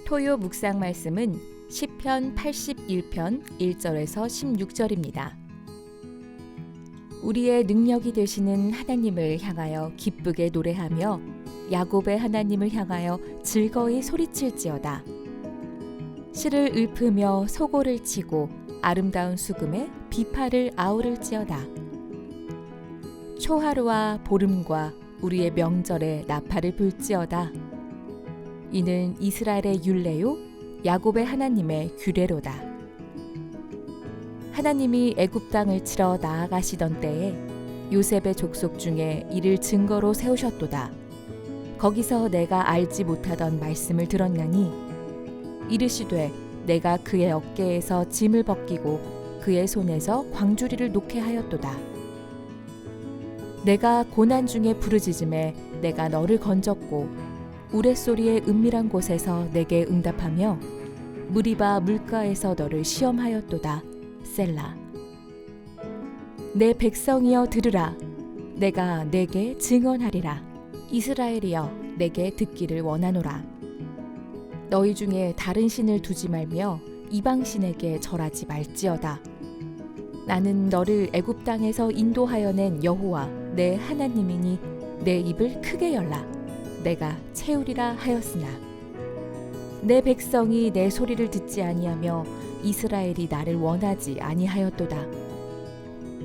토요 묵상 말씀은 시편 81편 1절에서 16절입니다. 우리의 능력이 되시는 하나님을 향하여 기쁘게 노래하며 야곱의 하나님을 향하여 즐거이 소리칠지어다. 실을 읊으며 소고를 치고 아름다운 수금에 비파를 아우를지어다. 초하루와 보름과 우리의 명절에 나팔을 불지어다. 이는 이스라엘의 율례요 야곱의 하나님의 규례로다. 하나님이 애굽 땅을 치러 나아가시던 때에 요셉의 족속 중에 이를 증거로 세우셨도다. 거기서 내가 알지 못하던 말씀을 들었나니 이르시되 내가 그의 어깨에서 짐을 벗기고 그의 손에서 광주리를 놓게 하였도다. 내가 고난 중에 부르짖음에 내가 너를 건졌고 우레소리의 은밀한 곳에서 내게 응답하며 무리바 물가에서 너를 시험하였도다. 셀라. 내 백성이여 들으라. 내가 내게 증언하리라. 이스라엘이여 내게 듣기를 원하노라. 너희 중에 다른 신을 두지 말며 이방 신에게 절하지 말지어다. 나는 너를 애굽 땅에서 인도하여 낸 여호와 내 하나님이니 내 입을 크게 열라. 내가 채우리라 하였으나 내 백성이 내 소리를 듣지 아니하며 이스라엘이 나를 원하지 아니하였도다.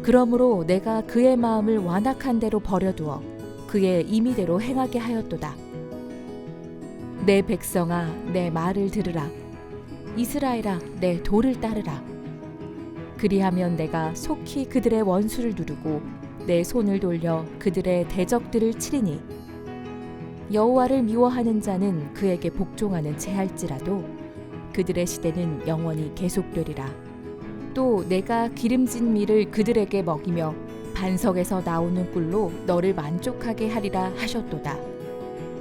그러므로 내가 그의 마음을 완악한 대로 버려두어 그의 임의대로 행하게 하였도다. 내 백성아 내 말을 들으라. 이스라엘아 내 도를 따르라. 그리하면 내가 속히 그들의 원수를 누르고 내 손을 돌려 그들의 대적들을 치리니 여호와를 미워하는 자는 그에게 복종하는 채할지라도 그들의 시대는 영원히 계속되리라. 또 내가 기름진 밀을 그들에게 먹이며 반석에서 나오는 꿀로 너를 만족하게 하리라 하셨도다.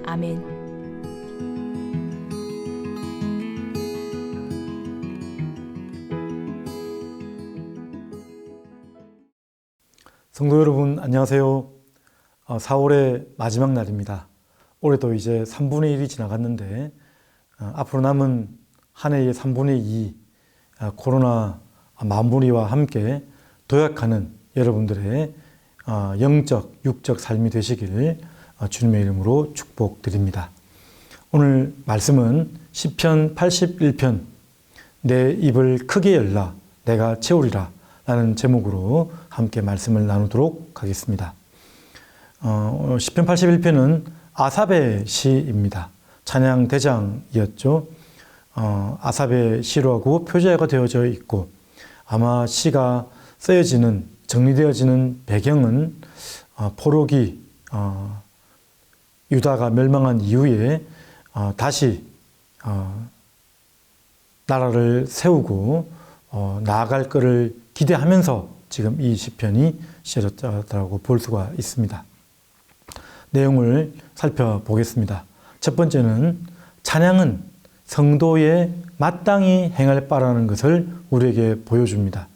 아멘. 성도 여러분 안녕하세요. 4월의 마지막 날입니다. 올해도 이제 3분의 1이 지나갔는데 앞으로 남은 한 해의 3분의 2 코로나 마무리와 함께 도약하는 여러분들의 영적, 육적 삶이 되시길 주님의 이름으로 축복드립니다. 오늘 말씀은 시편 81편 내 입을 크게 열라 내가 채우리라 라는 제목으로 함께 말씀을 나누도록 하겠습니다. 시편 81편은 아삽의 시입니다. 찬양 대장이었죠. 아삽의 시로하고 표제가 되어져 있고 아마 시가 쓰여지는 정리되어지는 배경은 포로기 유다가 멸망한 이후에 다시 나라를 세우고 나아갈 것을 기대하면서 지금 이 시편이 시작됐다고 볼 수가 있습니다. 내용을 살펴보겠습니다. 첫 번째는 찬양은 성도의 마땅히 행할 바라는 것을 우리에게 보여줍니다.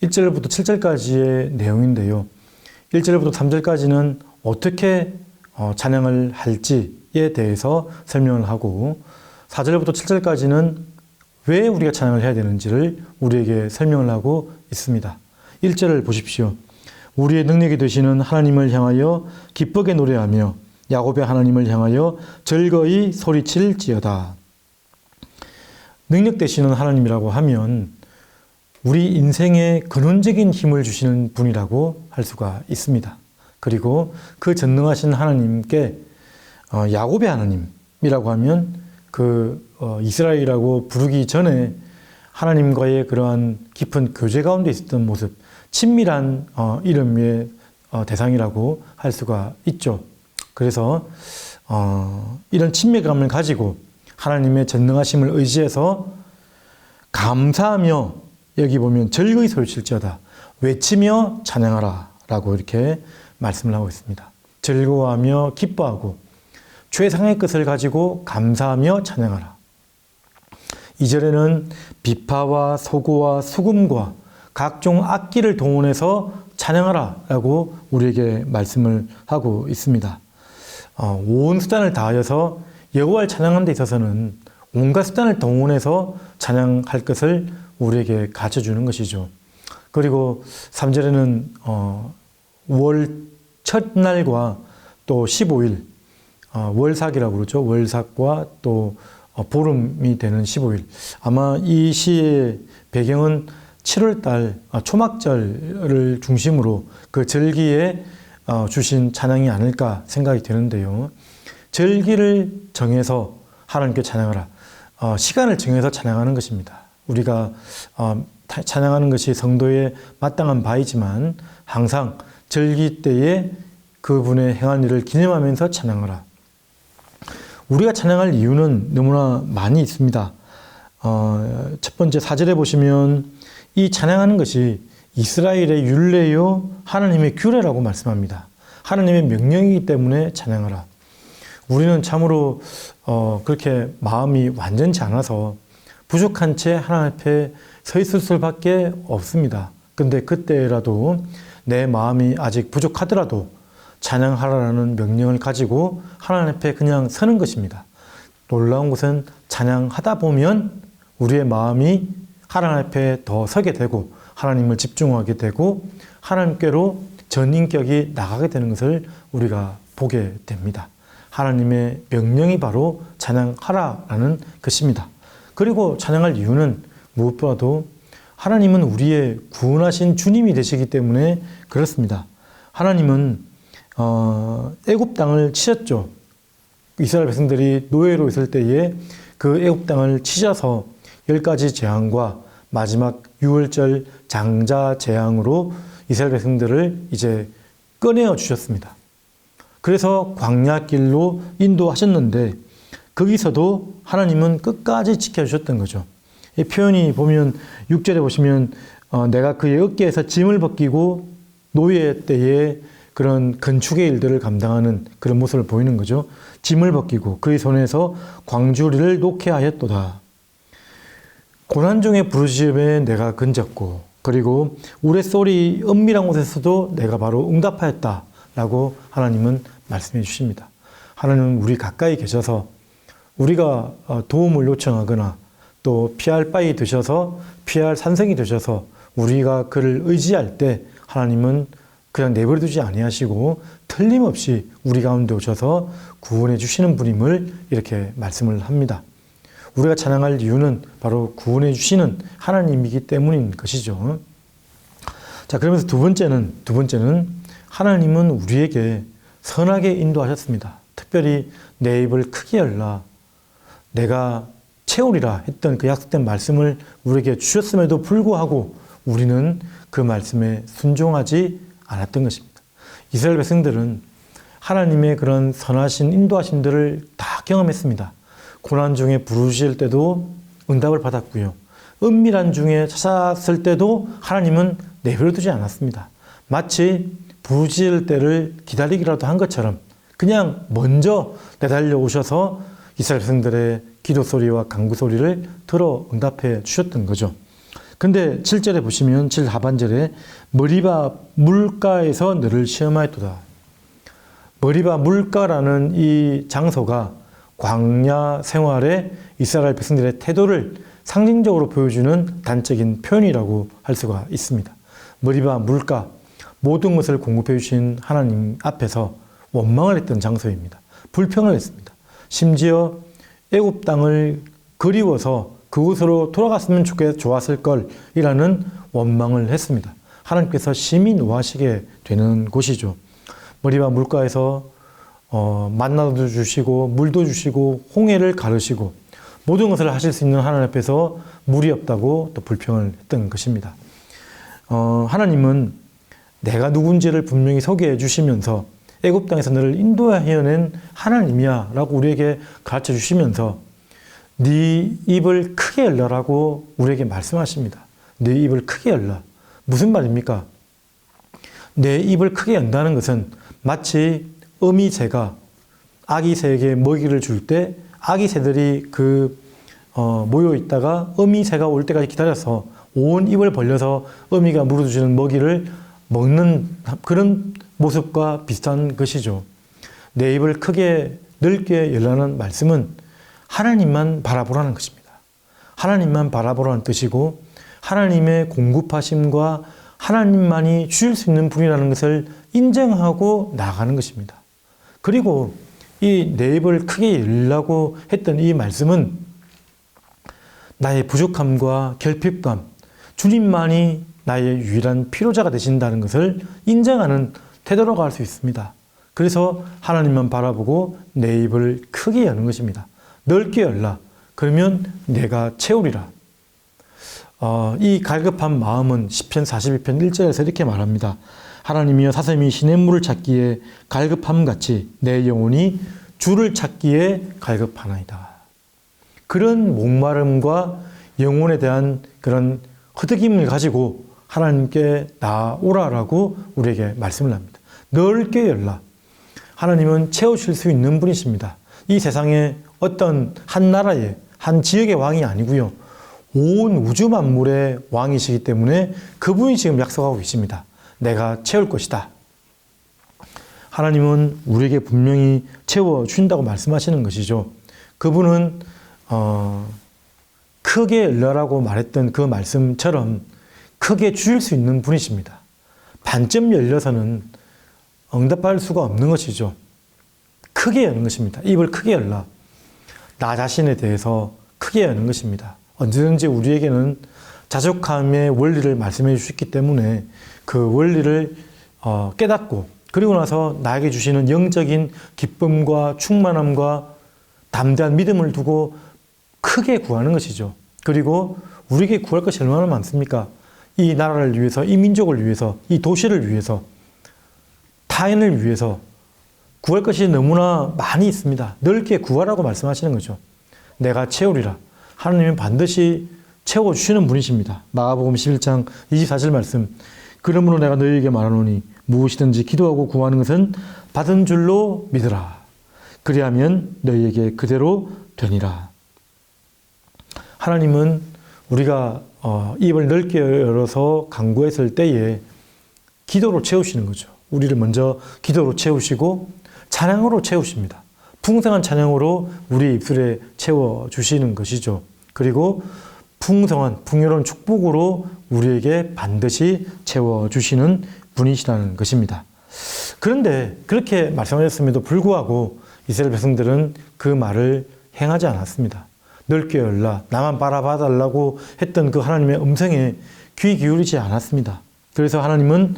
1절부터 7절까지의 내용인데요. 1절부터 3절까지는 어떻게 찬양을 할지에 대해서 설명을 하고 4절부터 7절까지는 왜 우리가 찬양을 해야 되는지를 우리에게 설명을 하고 있습니다. 1절을 보십시오. 우리의 능력이 되시는 하나님을 향하여 기쁘게 노래하며 야곱의 하나님을 향하여 즐거이 소리칠지어다. 능력 되시는 하나님이라고 하면 우리 인생에 근원적인 힘을 주시는 분이라고 할 수가 있습니다. 그리고 그 전능하신 하나님께 야곱의 하나님이라고 하면 이스라엘이라고 부르기 전에 하나님과의 그러한 깊은 교제 가운데 있었던 모습, 친밀한 이름의 대상이라고 할 수가 있죠. 그래서 이런 친밀감을 가지고 하나님의 전능하심을 의지해서 감사하며 여기 보면 즐거이 소리칠지어다 외치며 찬양하라 라고 이렇게 말씀을 하고 있습니다. 즐거워하며 기뻐하고 최상의 것을 가지고 감사하며 찬양하라. 2절에는 비파와 소고와 수금과 각종 악기를 동원해서 찬양하라 라고 우리에게 말씀을 하고 있습니다. 온 수단을 다하여서 여호와를 찬양하는 데 있어서는 온갖 수단을 동원해서 찬양할 것을 우리에게 가르쳐주는 것이죠. 그리고 3절에는 월 첫날과 또 15일, 월삭이라고 그러죠. 월삭과 또 보름이 되는 15일. 아마 이 시의 배경은 7월달 초막절을 중심으로 그 절기에 주신 찬양이 아닐까 생각이 되는데요. 절기를 정해서 하나님께 찬양하라. 시간을 정해서 찬양하는 것입니다. 우리가 찬양하는 것이 성도의 마땅한 바이지만 항상 절기 때에 그분의 행한 일을 기념하면서 찬양하라. 우리가 찬양할 이유는 너무나 많이 있습니다. 첫 번째 4절에 보시면 이 찬양하는 것이 이스라엘의 율례요 하나님의 규례라고 말씀합니다. 하나님의 명령이기 때문에 찬양하라. 우리는 참으로 그렇게 마음이 완전치 않아서 부족한 채 하나님 앞에 서 있을 수밖에 없습니다. 근데 그때라도 내 마음이 아직 부족하더라도 찬양하라는 명령을 가지고 하나님 앞에 그냥 서는 것입니다. 놀라운 것은 찬양하다 보면 우리의 마음이 하나님 앞에 더 서게 되고 하나님을 집중하게 되고 하나님께로 전인격이 나가게 되는 것을 우리가 보게 됩니다. 하나님의 명령이 바로 찬양하라라는 것입니다. 그리고 찬양할 이유는 무엇보다도 하나님은 우리의 구원하신 주님이 되시기 때문에 그렇습니다. 하나님은 애굽 땅을 치셨죠. 이스라엘 백성들이 노예로 있을 때에 그 애굽 땅을 치셔서 10가지 재앙과 마지막 6월절 장자 재앙으로 이스라엘 백성들을 이제 꺼내어 주셨습니다. 그래서 광야길로 인도하셨는데 거기서도 하나님은 끝까지 지켜주셨던 거죠. 이 표현이 보면 6절에 보시면 내가 그의 어깨에서 짐을 벗기고 노예 때에 그런 건축의 일들을 감당하는 그런 모습을 보이는 거죠. 짐을 벗기고 그의 손에서 광주리를 놓게 하였도다. 고난 중에 부르짖음에 내가 건졌고 그리고 우레소리 은밀한 곳에서도 내가 바로 응답하였다라고 하나님은 말씀해 주십니다. 하나님은 우리 가까이 계셔서 우리가 도움을 요청하거나 또 피할 바위 되셔서 피할 산성이 되셔서 우리가 그를 의지할 때 하나님은 그냥 내버려두지 아니하시고 틀림없이 우리 가운데 오셔서 구원해 주시는 분임을 이렇게 말씀을 합니다. 우리가 찬양할 이유는 바로 구원해 주시는 하나님이기 때문인 것이죠. 자, 그러면서 두 번째는 하나님은 우리에게 선하게 인도하셨습니다. 특별히 내 입을 크게 열라 내가 채우리라 했던 그 약속된 말씀을 우리에게 주셨음에도 불구하고 우리는 그 말씀에 순종하지 않았던 것입니다. 이스라엘 백성들은 하나님의 그런 선하신 인도하심들을 다 경험했습니다. 고난 중에 부르실 때도 응답을 받았고요. 은밀한 중에 찾았을 때도 하나님은 내버려두지 않았습니다. 마치 부르실 때를 기다리기라도 한 것처럼 그냥 먼저 내달려 오셔서 이스라엘 백성들의 기도 소리와 간구 소리를 들어 응답해 주셨던 거죠. 근데 7절에 보시면 7 하반절에 머리바 물가에서 너를 시험하였도다. 머리바 물가라는 이 장소가 광야 생활에 이스라엘 백성들의 태도를 상징적으로 보여주는 단적인 표현이라고 할 수가 있습니다. 머리바 물가, 모든 것을 공급해 주신 하나님 앞에서 원망을 했던 장소입니다. 불평을 했습니다. 심지어 애굽 땅을 그리워서 그곳으로 돌아갔으면 좋았을 걸이라는 원망을 했습니다. 하나님께서 심히 노하시게 되는 곳이죠. 머리바 물가에서 만나도 주시고 물도 주시고 홍해를 가르시고 모든 것을 하실 수 있는 하나님 앞에서 물이 없다고 또 불평을 했던 것입니다. 하나님은 내가 누군지를 분명히 소개해 주시면서 애굽 땅에서 너를 인도하여낸 하나님이야 라고 우리에게 가르쳐 주시면서 네 입을 크게 열라라고 우리에게 말씀하십니다. 네 입을 크게 열라. 무슨 말입니까? 내 입을 크게 연다는 것은 마치 어미새가 아기 새에게 먹이를 줄 때 아기 새들이 모여 있다가 어미새가 올 때까지 기다려서 온 입을 벌려서 어미가 물어주시는 먹이를 먹는 그런 모습과 비슷한 것이죠. 내 입을 크게 넓게 열라는 말씀은 하나님만 바라보라는 것입니다. 하나님만 바라보라는 뜻이고 하나님의 공급하심과 하나님만이 주실 수 있는 분이라는 것을 인정하고 나가는 것입니다. 그리고 이 내 입을 크게 열라고 했던 이 말씀은 나의 부족함과 결핍감, 주님만이 나의 유일한 필요자가 되신다는 것을 인정하는 태도로 갈 수 있습니다. 그래서 하나님만 바라보고 내 입을 크게 여는 것입니다. 넓게 열라. 그러면 내가 채우리라. 이 갈급한 마음은 시편 42편 1절에서 이렇게 말합니다. 하나님이여 사슴이 시냇물을 찾기에 갈급함같이 내 영혼이 주를 찾기에 갈급하나이다. 그런 목마름과 영혼에 대한 그런 허덕임을 가지고 하나님께 나오라라고 우리에게 말씀을 합니다. 넓게 열라. 하나님은 채우실 수 있는 분이십니다. 이 세상에 어떤 한 나라의 한 지역의 왕이 아니고요. 온 우주 만물의 왕이시기 때문에 그분이 지금 약속하고 계십니다. 내가 채울 것이다. 하나님은 우리에게 분명히 채워준다고 말씀하시는 것이죠. 그분은 크게 열라라고 말했던 그 말씀처럼 크게 주실 수 있는 분이십니다. 반쯤 열려서는 응답할 수가 없는 것이죠. 크게 여는 것입니다. 입을 크게 열라. 나 자신에 대해서 크게 여는 것입니다. 언제든지 우리에게는 자족함의 원리를 말씀해 주셨기 때문에 그 원리를 깨닫고 그리고 나서 나에게 주시는 영적인 기쁨과 충만함과 담대한 믿음을 두고 크게 구하는 것이죠. 그리고 우리에게 구할 것이 얼마나 많습니까? 이 나라를 위해서, 이 민족을 위해서, 이 도시를 위해서, 타인을 위해서 구할 것이 너무나 많이 있습니다. 넓게 구하라고 말씀하시는 거죠. 내가 채우리라. 하나님은 반드시 채워주시는 분이십니다. 마가복음 11장 24절 말씀. 그러므로 내가 너희에게 말하노니 무엇이든지 기도하고 구하는 것은 받은 줄로 믿으라. 그리하면 너희에게 그대로 되니라. 하나님은 우리가 입을 넓게 열어서 간구했을 때에 기도로 채우시는 거죠. 우리를 먼저 기도로 채우시고 찬양으로 채우십니다. 풍성한 찬양으로 우리 입술에 채워주시는 것이죠. 그리고 풍성한 풍요로운 축복으로 우리에게 반드시 채워주시는 분이시라는 것입니다. 그런데 그렇게 말씀하셨음에도 불구하고 이스라엘 백성들은 그 말을 행하지 않았습니다. 넓게 열라, 나만 바라봐달라고 했던 그 하나님의 음성에 귀 기울이지 않았습니다. 그래서 하나님은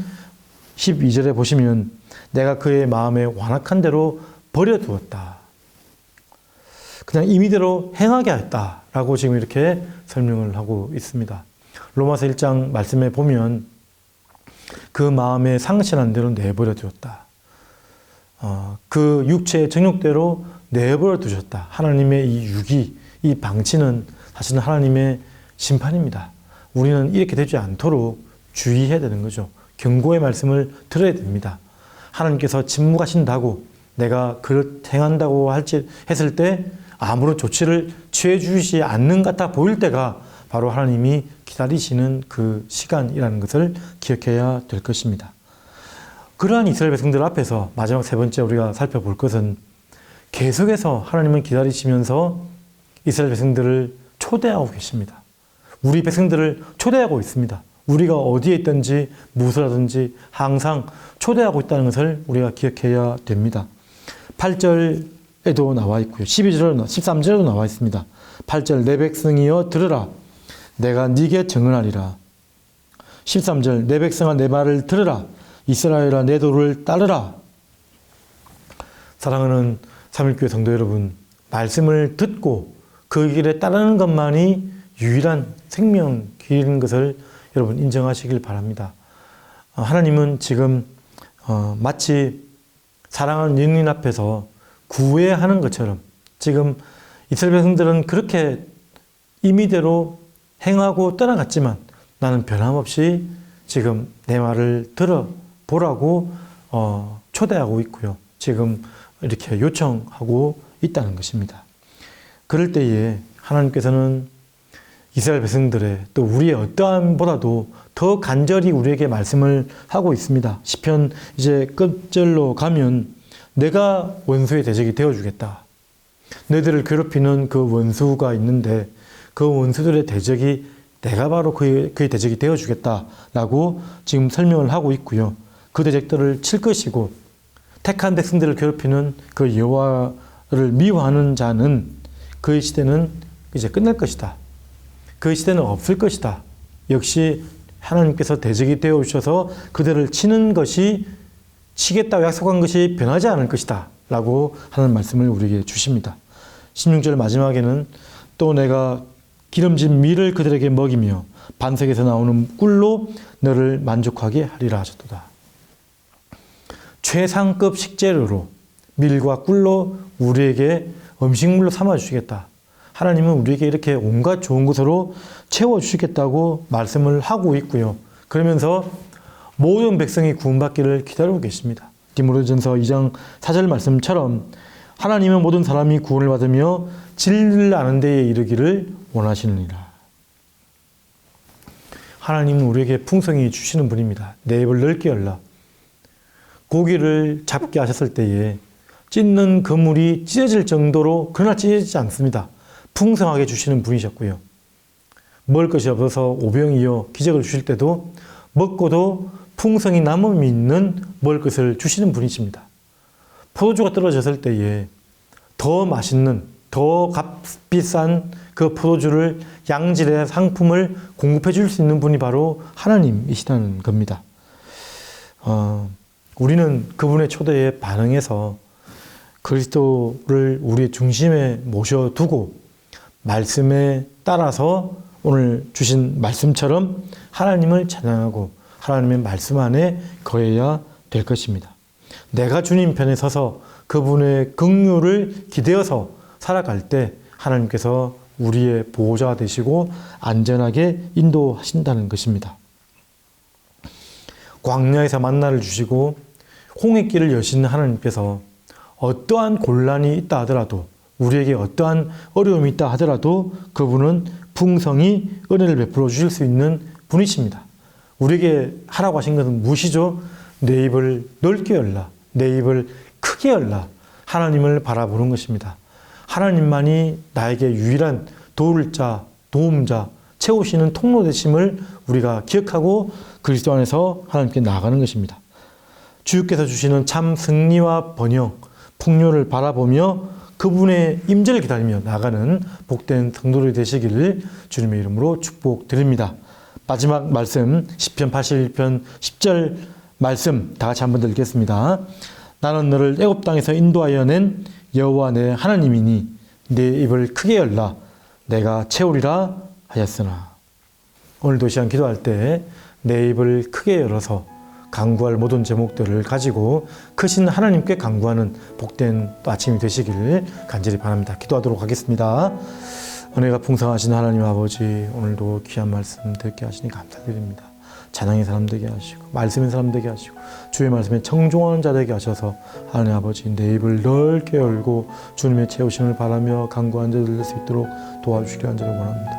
12절에 보시면 내가 그의 마음에 완악한 대로 버려두었다. 그냥 임의대로 행하게 했다라고 지금 이렇게 설명을 하고 있습니다. 로마서 1장 말씀에 보면 그 마음에 상실한 대로 내버려 두었다. 그 육체의 정욕대로 내버려 두셨다. 하나님의 이 유기, 이 방치는 사실은 하나님의 심판입니다. 우리는 이렇게 되지 않도록 주의해야 되는 거죠. 경고의 말씀을 들어야 됩니다. 하나님께서 침묵하신다고 내가 그렇게 행한다고 했을 때 아무런 조치를 취해 주시지 않는 것 같아 보일 때가 바로 하나님이 기다리시는 그 시간이라는 것을 기억해야 될 것입니다. 그러한 이스라엘 백성들 앞에서 마지막 세 번째 우리가 살펴볼 것은 계속해서 하나님은 기다리시면서 이스라엘 백성들을 초대하고 계십니다. 우리 백성들을 초대하고 있습니다. 우리가 어디에 있든지 무엇을 하든지 항상 초대하고 있다는 것을 우리가 기억해야 됩니다. 8절에도 나와 있고요. 12절, 13절에도 나와 있습니다. 8절 내 백성이여 들으라. 내가 네게 증언하리라. 13절 내 백성아 내 말을 들으라. 이스라엘아 내 도를 따르라. 사랑하는 삼일교회 성도 여러분, 말씀을 듣고 그 길에 따르는 것만이 유일한 생명 길인 것을 여러분 인정하시길 바랍니다. 하나님은 지금 마치 사랑하는 연인 앞에서 구애하는 것처럼 지금 이스라엘 백성들은 그렇게 임의대로 행하고 떠나갔지만 나는 변함없이 지금 내 말을 들어보라고 초대하고 있고요. 지금 이렇게 요청하고 있다는 것입니다. 그럴 때에 하나님께서는 이스라엘 백성들의 또 우리의 어떠함보다도 더 간절히 우리에게 말씀을 하고 있습니다. 시편 이제 끝절로 가면 내가 원수의 대적이 되어주겠다. 너희들을 괴롭히는 그 원수가 있는데 그 원수들의 대적이 내가 바로 그의 대적이 되어주겠다라고 지금 설명을 하고 있고요. 그 대적들을 칠 것이고 택한 백성들을 괴롭히는 그 여호와를 미워하는 자는 그의 시대는 이제 끝날 것이다. 그의 시대는 없을 것이다. 역시 하나님께서 대적이 되어주셔서 그들을 치는 것이 치겠다고 약속한 것이 변하지 않을 것이다 라고 하는 말씀을 우리에게 주십니다. 16절 마지막에는 또 내가 기름진 밀을 그들에게 먹이며 반석에서 나오는 꿀로 너를 만족하게 하리라 하셨도다. 최상급 식재료로 밀과 꿀로 우리에게 음식물로 삼아주시겠다. 하나님은 우리에게 이렇게 온갖 좋은 것으로 채워주시겠다고 말씀을 하고 있고요. 그러면서 모든 백성이 구원받기를 기다리고 계십니다. 디모데전서 2장 4절 말씀처럼 하나님은 모든 사람이 구원을 받으며 진리를 아는 데에 이르기를 원하시느니라. 하나님은 우리에게 풍성히 주시는 분입니다. 내 입을 넓게 열라. 고기를 잡게 하셨을 때에 찢는 그물이 찢어질 정도로 그러나 찢어지지 않습니다. 풍성하게 주시는 분이셨고요. 먹을 것이 없어서 오병이어 기적을 주실 때도 먹고도 풍성이 남음이 있는 먹을 것을 주시는 분이십니다. 포도주가 떨어졌을 때에 더 맛있는, 더 값비싼 그 포도주를 양질의 상품을 공급해 줄 수 있는 분이 바로 하나님이시라는 겁니다. 우리는 그분의 초대에 반응해서 그리스도를 우리의 중심에 모셔두고 말씀에 따라서 오늘 주신 말씀처럼 하나님을 찬양하고 하나님의 말씀 안에 거해야 될 것입니다. 내가 주님 편에 서서 그분의 긍휼을 기대어서 살아갈 때 하나님께서 우리의 보호자가 되시고 안전하게 인도하신다는 것입니다. 광야에서 만나를 주시고 홍해길을 여신 하나님께서 어떠한 곤란이 있다 하더라도 우리에게 어떠한 어려움이 있다 하더라도 그분은 풍성히 은혜를 베풀어 주실 수 있는 분이십니다. 우리에게 하라고 하신 것은 무엇이죠? 내 입을 넓게 열라. 내 입을 크게 열라. 하나님을 바라보는 것입니다. 하나님만이 나에게 유일한 도울 자, 도움자, 채우시는 통로 되심을 우리가 기억하고 그리스도 안에서 하나님께 나아가는 것입니다. 주께서 주시는 참 승리와 번영, 풍요를 바라보며 그분의 임재를 기다리며 나아가는 복된 성도들이 되시기를 주님의 이름으로 축복드립니다. 마지막 말씀 시편 81편 10절 말씀 다 같이 한번 읽겠습니다. 나는 너를 애굽 땅에서 인도하여 낸 여호와 내 하나님이니 내 입을 크게 열라 내가 채우리라 하였으나. 오늘도 이 시간 기도할 때 내 입을 크게 열어서 간구할 모든 제목들을 가지고 크신 하나님께 간구하는 복된 아침이 되시기를 간절히 바랍니다. 기도하도록 하겠습니다. 은혜가 풍성하신 하나님 아버지, 오늘도 귀한 말씀 듣게 하시니 감사드립니다. 찬양의 사람 되게 하시고 말씀의 사람 되게 하시고 주의 말씀에 청종하는 자 되게 하셔서 하나님 아버지 내 입을 넓게 열고 주님의 채우심을 바라며 간구한 자들 될 수 있도록 도와주시기 간절히 원합니다.